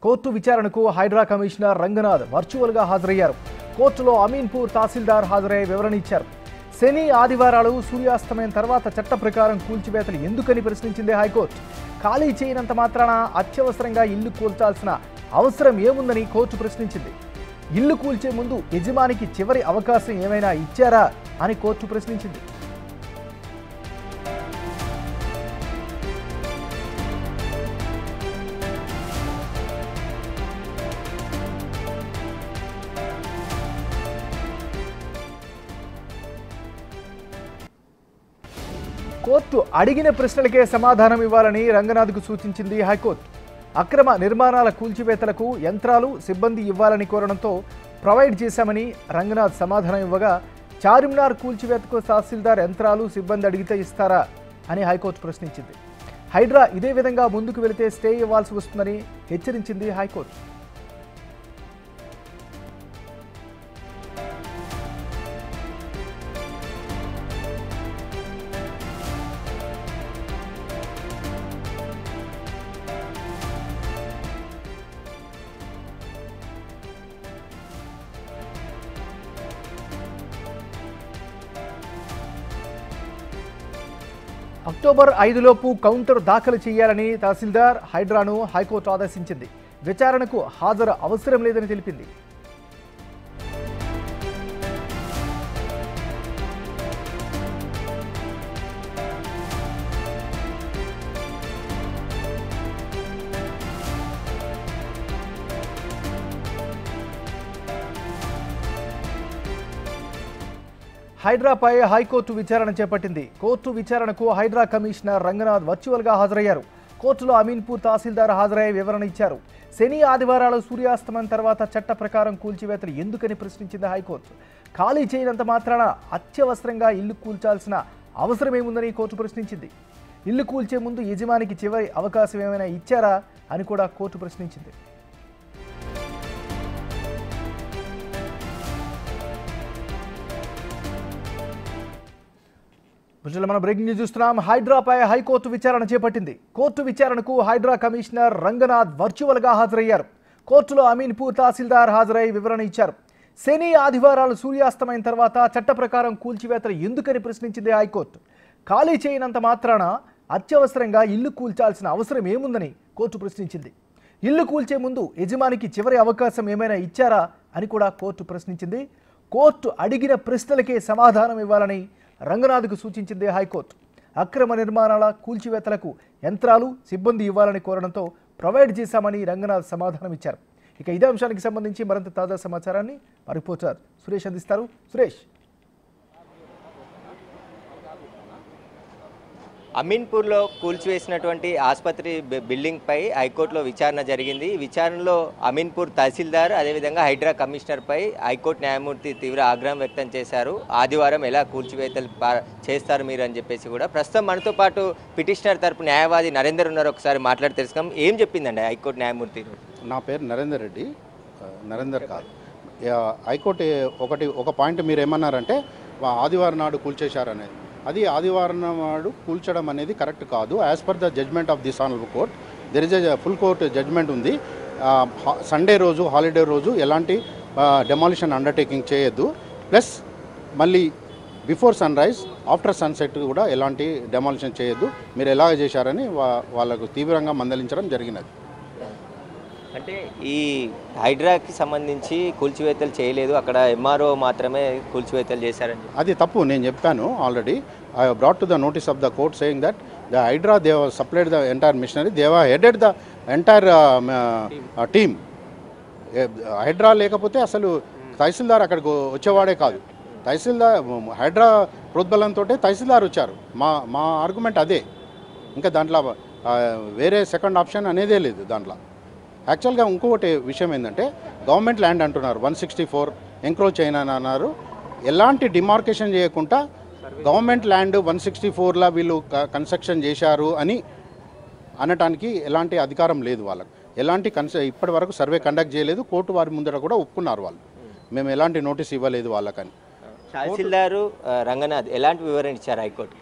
Court విచారణకు Hydraa commissioner Ranganath వర్చువల్గా హాజరయ్యారు. కోర్టులో అమీన్పూర్ తహసీల్దార్ హాజరై వివరణ ఇచ్చారు. శని ఆదివారాలు సూర్యాస్తమయం తర్వాత చట్ట ప్రకారం కూల్చివేతలు ఎందుకని ప్రశ్నించింది హైకోర్టు. ఖాళీ చేయనంత మాత్రాన అత్యవసరంగా ఇల్లు కూల్చాల్సిన అవసరం ఏముందని కోర్టు ప్రశ్నించింది. ఇల్లు కూల్చే ముందు యజమానికి చివరి అవకాశం ఏమైనా ఇచ్చారా అని కోర్టు ప్రశ్నించింది. కోర్టు అడిగిన ప్రశ్నలకే సమాధానం ఇవ్వాలని రంగనాథ్కు సూచించింది హైకోర్టు. అక్రమ నిర్మాణాల కూల్చివేతలకు యంత్రాలు, సిబ్బంది ఇవ్వాలని కోరడంతో ప్రొవైడ్ చేశామని రంగనాథ్ సమాధానం ఇవ్వగా, చార్మినార్ కూల్చివేతకు తహసీల్దార్ యంత్రాలు, సిబ్బంది అడిగితే ఇస్తారా అని హైకోర్టు ప్రశ్నించింది. హైడ్రా ఇదే విధంగా ముందుకు వెళితే స్టే ఇవ్వాల్సి వస్తుందని హెచ్చరించింది హైకోర్టు. అక్టోబర్ 5లోపు కౌంటర్ దాఖలు చేయాలని తహసీల్దార్ హైడ్రాను హైకోర్టు ఆదేశించింది. విచారణకు హాజరు అవసరం లేదని తెలిపింది. హైడ్రాపై హైకోర్టు విచారణ చేపట్టింది. కోర్టు విచారణకు హైడ్రా కమిషనర్ రంగనాథ్ వర్చువల్గా హాజరయ్యారు. కోర్టులో అమీన్పూర్ తహసీల్దార్ హాజరై వివరణ ఇచ్చారు. శని ఆదివారాలు సూర్యాస్తమయం తర్వాత చట్ట ప్రకారం కూల్చివేతలు ఎందుకని ప్రశ్నించింది హైకోర్టు. ఖాళీ చేయనంత మాత్రాన అత్యవసరంగా ఇల్లు కూల్చాల్సిన అవసరమేముందని కోర్టు ప్రశ్నించింది. ఇల్లు కూల్చే ముందు యజమానికి చివరి అవకాశం ఏమైనా ఇచ్చారా అని కూడా కోర్టు ప్రశ్నించింది. మనం బ్రేకింగ్ న్యూస్ చూస్తున్నాం. హైడ్రాపై హైకోర్టు విచారణ చేపట్టింది. కోర్టు విచారణకు హైడ్రా కమిషనర్ రంగనాథ్ వర్చువల్గా హాజరయ్యారు. కోర్టులో అమీన్పూర్ తహసీల్దార్ హాజరై వివరణ ఇచ్చారు. శని ఆదివారాలు సూర్యాస్తమయం తర్వాత చట్ట ప్రకారం కూల్చివేతలు ఎందుకని ప్రశ్నించింది హైకోర్టు. ఖాళీ చేయనంత మాత్రాన అత్యవసరంగా ఇల్లు కూల్చాల్సిన అవసరం ఏముందని కోర్టు ప్రశ్నించింది. ఇల్లు కూల్చే ముందు యజమానికి చివరి అవకాశం ఏమైనా ఇచ్చారా అని కూడా కోర్టు ప్రశ్నించింది. కోర్టు అడిగిన ప్రశ్నలకే సమాధానం ఇవ్వాలని రంగనాథ్కు సూచించింది హైకోర్టు. అక్రమ నిర్మాణాల కూల్చివేతలకు యంత్రాలు, సిబ్బంది ఇవ్వాలని కోరడంతో ప్రొవైడ్ చేశామని రంగనాథ్ సమాధానం ఇచ్చారు. ఇక ఇదే అంశానికి సంబంధించి మరింత తాజా సమాచారాన్ని మా రిపోర్టర్ సురేష్ అందిస్తారు. సురేష్, అమీన్పూర్లో కూల్చివేసినటువంటి ఆసుపత్రి బిల్డింగ్పై హైకోర్టులో విచారణ జరిగింది. ఈ విచారణలో అమీన్పూర్ తహసీల్దార్ అదేవిధంగా హైడ్రా కమిషనర్పై హైకోర్టు న్యాయమూర్తి తీవ్ర ఆగ్రహం వ్యక్తం చేశారు. ఆదివారం ఎలా కూల్చివేతలు చేస్తారు మీరు అని చెప్పేసి కూడా. ప్రస్తుతం మనతో పాటు పిటిషనర్ తరపు న్యాయవాది నరేందర్ ఉన్నారు. ఒకసారి మాట్లాడి తెలుసుకుందాం. ఏం చెప్పిందండి హైకోర్టు న్యాయమూర్తి? నా పేరు నరేందర్ రెడ్డి. నరేందర్ కాదు, హైకోర్టు ఒక పాయింట్ మీరు ఏమన్నారంటే ఆదివారం నాడు కూల్చేశారనేది. అది ఆదివారం నాడు కూల్చడం అనేది కరెక్ట్ కాదు. As per the judgement of this honourable court there is a full court judgement ఉంది. సండే రోజు, హాలిడే రోజు ఎలాంటి డెమాలిషన్ అండర్టేకింగ్ చేయొద్దు. ప్లస్ మళ్ళీ before sunrise, after sunset కూడా ఎలాంటి డెమాలిషన్ చేయొద్దు. మీరు ఎలాగ చేశారని వాళ్ళకు తీవ్రంగా మందలించడం జరిగినది. అంటే ఈ హైడ్రాకి సంబంధించి కూల్చివేతలు చేయలేదు, అక్కడ ఎంఆర్ఓ మాత్రమే కూల్చివేతలు చేశారని. అది తప్పు. నేను చెప్పాను already. I brought to the notice of the court saying that the Hydraa they supplied the entire machinery, they headed the entire team. Hydraa లేకపోతే అసలు తహసీల్దార్ అక్కడికి వచ్చేవాడే కాదు. తహసీల్దార్ హైడ్రా ప్రోద్బలంతో తహసీల్దార్ వచ్చారు. మా ఆర్గ్యుమెంట్ అదే. ఇంకా దాంట్లో వేరే సెకండ్ ఆప్షన్ అనేదే లేదు దాంట్లో. యాక్చువల్గా ఇంకొకటి విషయం ఏంటంటే, గవర్నమెంట్ ల్యాండ్ అంటున్నారు, 164 ఎంక్రోచ్ అయినా అన్నారు. ఎలాంటి డిమార్కేషన్ చేయకుండా గవర్నమెంట్ ల్యాండ్ 164లా వీళ్ళు కన్స్ట్రక్షన్ చేశారు అని అనటానికి ఎలాంటి అధికారం లేదు వాళ్ళకు. ఎలాంటి ఇప్పటి వరకు సర్వే కండక్ట్ చేయలేదు. కోర్టు వారి ముందర కూడా ఒప్పుకున్నారు వాళ్ళు, మేము ఎలాంటి నోటీస్ ఇవ్వలేదు వాళ్ళకని. తహసీల్దారు రంగనాథ్ ఎలాంటి వివరణ ఇచ్చారు హైకోర్టు?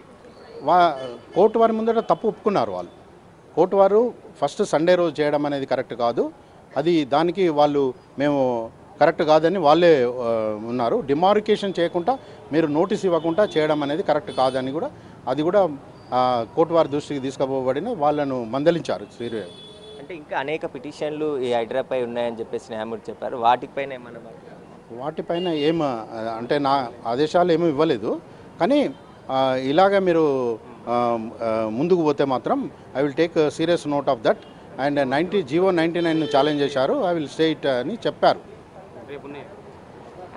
కోర్టు వారి ముందర తప్పు ఒప్పుకున్నారు వాళ్ళు. కోర్టు వారు ఫస్ట్ సండే రోజు చేయడం అనేది కరెక్ట్ కాదు. అది దానికి వాళ్ళు మేము కరెక్ట్ కాదని వాళ్ళే ఉన్నారు. డిమార్కేషన్ చేయకుండా మీరు నోటీస్ ఇవ్వకుండా చేయడం అనేది కరెక్ట్ కాదని కూడా అది కూడా కోర్టు వారి దృష్టికి తీసుకుపోబడిన వాళ్ళను మందలించారు సీరియస్. అంటే ఇంకా అనేక పిటిషన్లు ఈ హైడ్రాపై ఉన్నాయని చెప్పేసి న్యాయమూర్తి చెప్పారు. వాటిపైన ఏమన్నా వాటిపైన అంటే నా ఆదేశాలు ఏమీ ఇవ్వలేదు. కానీ ఇలాగ మీరు ముందుకు పోతే మాత్రం I will take serious note of that. And GO 99 challenge చేశారు, ఐ విల్ స్టే ఇట్ అని చెప్పారు.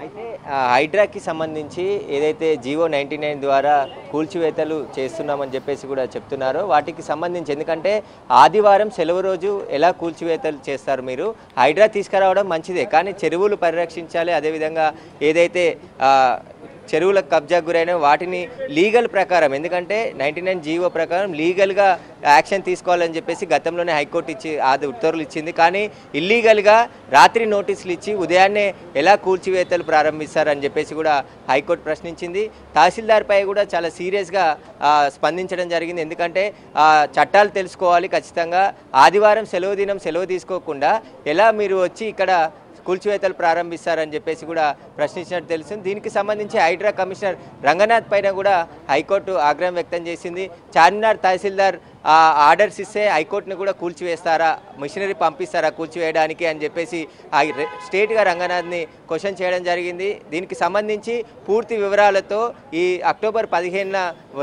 అయితే హైడ్రాకి సంబంధించి ఏదైతే GO 99 ద్వారా కూల్చివేతలు చేస్తున్నామని చెప్పేసి కూడా చెప్తున్నారో వాటికి సంబంధించి, ఎందుకంటే ఆదివారం సెలవు రోజు ఎలా కూల్చివేతలు చేస్తారు మీరు? హైడ్రా తీసుకురావడం మంచిదే, కానీ చెరువులు పరిరక్షించాలి. అదేవిధంగా ఏదైతే చెరువులకు కబ్జా గురైన వాటిని లీగల్ ప్రకారం, ఎందుకంటే 99 GO ప్రకారం లీగల్గా యాక్షన్ తీసుకోవాలని చెప్పేసి గతంలోనే హైకోర్టు అది ఉత్తర్వులు ఇచ్చింది. కానీ ఇల్లీగల్గా రాత్రి నోటీసులు ఇచ్చి ఉదయాన్నే ఎలా కూల్చివేతలు ప్రారంభిస్తారని చెప్పేసి కూడా హైకోర్టు ప్రశ్నించింది. తహసీల్దార్పై కూడా చాలా సీరియస్గా స్పందించడం జరిగింది. ఎందుకంటే చట్టాలు తెలుసుకోవాలి ఖచ్చితంగా. ఆదివారం సెలవు దినం సెలవు తీసుకోకుండా ఎలా మీరు వచ్చి ఇక్కడ కూల్చివేతలు ప్రారంభిస్తారని చెప్పేసి కూడా ప్రశ్నించినట్టు తెలిసింది. దీనికి సంబంధించి హైడ్రా కమిషనర్ రంగనాథ్ పైన కూడా హైకోర్టు ఆగ్రహం వ్యక్తం చేసింది. చార్మినార్ తహసీల్దార్ ఆర్డర్స్ ఇస్తే హైకోర్టును కూడా కూల్చివేస్తారా, మిషనరీ పంపిస్తారా కూల్చివేయడానికి అని చెప్పేసి స్టేట్గా రంగనాథ్ని క్వశ్చన్ చేయడం జరిగింది. దీనికి సంబంధించి పూర్తి వివరాలతో ఈ అక్టోబర్ 15న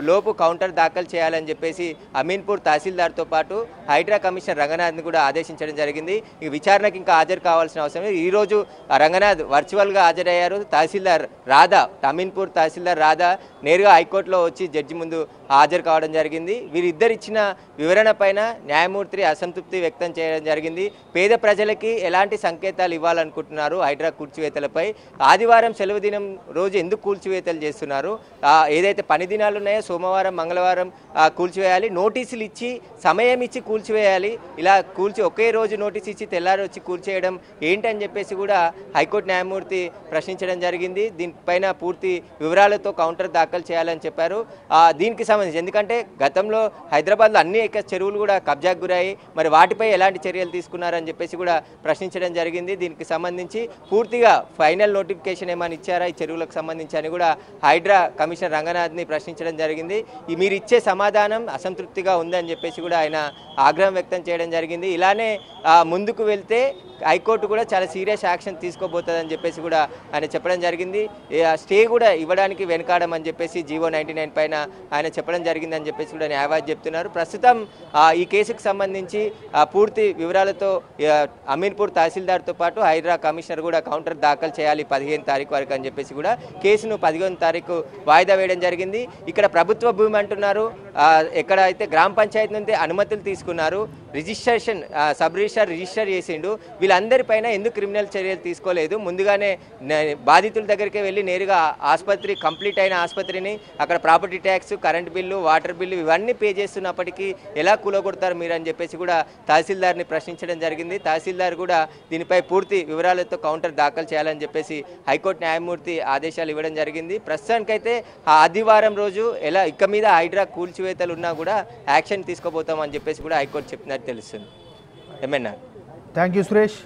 లోపు కౌంటర్ దాఖలు చేయాలని చెప్పేసి అమీన్పూర్ తహసీల్దార్తో పాటు హైడ్రా కమిషనర్ రంగనాథ్ని కూడా ఆదేశించడం జరిగింది. ఈ విచారణకు ఇంకా హాజరు కావాల్సిన అవసరం లేదు. ఈరోజు రంగనాథ్ వర్చువల్గా హాజరయ్యారు. తహసీల్దార్ రాధా, అమీన్పూర్ తహసీల్దార్ రాధా నేరుగా హైకోర్టులో వచ్చి జడ్జి ముందు హాజరు కావడం జరిగింది. వీరిద్దరు ఇచ్చిన వివరణ పైన న్యాయమూర్తి అసంతృప్తి వ్యక్తం చేయడం జరిగింది. పేద ప్రజలకి ఎలాంటి సంకేతాలు ఇవ్వాలనుకుంటున్నారు హైడ్రా కూల్చివేతలపై? ఆదివారం సెలవు దినం రోజు ఎందుకు కూల్చివేతలు చేస్తున్నారు? ఏదైతే పని దినాలు ఉన్నాయో సోమవారం మంగళవారం కూల్చివేయాలి, నోటీసులు ఇచ్చి సమయం ఇచ్చి కూల్చివేయాలి. ఇలా ఒకే రోజు నోటీస్ ఇచ్చి తెల్లారి వచ్చి కూల్చేయడం ఏంటని చెప్పేసి కూడా హైకోర్టు న్యాయమూర్తి ప్రశ్నించడం జరిగింది. దీనిపైన పూర్తి వివరాలతో కౌంటర్ దాఖలు చేయాలని చెప్పారు. దీనికి సంబంధించి, ఎందుకంటే గతంలో హైదరాబాద్లో అన్ని చెరువులు కూడా కబ్జాకు గురయ్యాయి, మరి వాటిపై ఎలాంటి చర్యలు తీసుకున్నారని చెప్పేసి కూడా ప్రశ్నించడం జరిగింది. దీనికి సంబంధించి పూర్తిగా ఫైనల్ నోటిఫికేషన్ ఏమైనా ఇచ్చారా ఈ చెరువులకు సంబంధించి అని కూడా హైడ్రా కమిషనర్ రంగనాథ్ని ప్రశ్నించడం జరిగింది. మీరు ఇచ్చే సమాధానం అసంతృప్తిగా ఉందని చెప్పేసి కూడా ఆయన ఆగ్రహం వ్యక్తం చేయడం జరిగింది. ఇలానే ముందుకు వెళ్తే హైకోర్టు కూడా చాలా సీరియస్ యాక్షన్ తీసుకోబోతుందని చెప్పేసి కూడా ఆయన చెప్పడం జరిగింది. స్టే కూడా ఇవ్వడానికి వెనకాడమని చెప్పేసి GO 99 పైన ఆయన చెప్పడం జరిగిందని చెప్పేసి కూడా న్యాయవాది చెప్తున్నారు. ప్రస్తుతం ఈ కేసుకు సంబంధించి పూర్తి వివరాలతో అమీన్పూర్ తహసీల్దార్తో పాటు హైడ్రా కమిషనర్ కూడా కౌంటర్ దాఖలు చేయాలి 15 తారీఖు వరకు అని చెప్పేసి కూడా కేసును 15 తారీఖు వాయిదా వేయడం జరిగింది. ఇక్కడ ప్రభుత్వ భూమి అంటున్నారు, ఎక్కడ అయితే గ్రామ పంచాయతీ నుండి అనుమతులు తీసుకున్నారు, రిజిస్ట్రేషన్ సబ్ రిజిస్టర్ చేసిండు, వీళ్ళందరిపైన ఎందుకు క్రిమినల్ చర్యలు తీసుకోలేదు? ముందుగానే బాధితుల దగ్గరికి వెళ్ళి నేరుగా ఆసుపత్రి, కంప్లీట్ అయిన ఆసుపత్రిని అక్కడ property tax, current bill, water bill ఇవన్నీ పే చేస్తున్నప్పటికీ ఎలా కూలగొడతారు మీరు అని చెప్పేసి కూడా తహసీల్దార్ని ప్రశ్నించడం జరిగింది. తహసీల్దార్ కూడా దీనిపై పూర్తి వివరాలతో కౌంటర్ దాఖలు చేయాలని చెప్పేసి హైకోర్టు న్యాయమూర్తి ఆదేశాలు ఇవ్వడం జరిగింది. ప్రస్తుతానికైతే ఆదివారం రోజు ఎలా ఇక మీద హైడ్రా కూల్చివేతలు ఉన్నా కూడా యాక్షన్ తీసుకోబోతామని చెప్పేసి కూడా హైకోర్టు చెప్పినట్టు తెలుస్తుంది. MNR. Thank you Suresh.